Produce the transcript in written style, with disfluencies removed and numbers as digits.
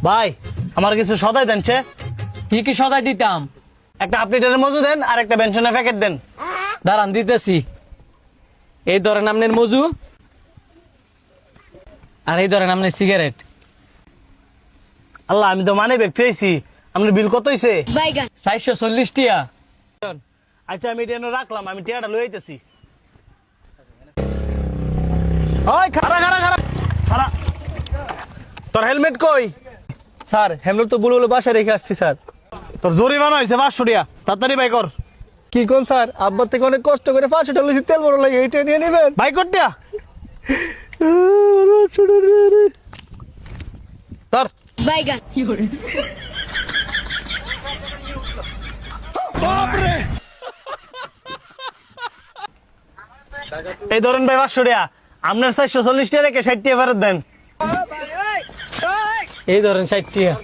ভাই আমার কিছু সদাই দেনছে। কি কি সদাই দিতাম? একটা হাফ লিটারের মজু দেন আর একটা বেনশনের প্যাকেট দেন। দাঁড়ান দিতেছি। এই ধরেন আপনার মজু, আর এই ধরেন আপনার সিগারেট। আল্লাহ, আমি তো মানে ব্যক্তি হয়েছি। আপনার বিল কত হয়েছে? 440 টিয়া। আচ্ছা আমি এটা এনে রাখলাম, আমি টিয়াটা লই আইতেছি। ওই খাড়া খাড়া খাড়া খাড়া, তোর হেলমেট কই? স্যার হেমলেট তো বলে বাসায় রেখে আসছি স্যার। তোর জরিমানা হয়েছে 500 টাকা, তাড়াতাড়ি বাই কর। কি কোন স্যার, আব্বার থেকে অনেক কষ্ট করে 500 টাকা লইছি, তেল বড় লাগে, এইটা নিয়ে নেবেন। বাই কর দিয়া তোর এই ধরেন ভাই 500 টাকা। আপনার 440 টাকা রেখে 60 টাকা ফেরত দেন। এই ধরেন 60 টিয়া।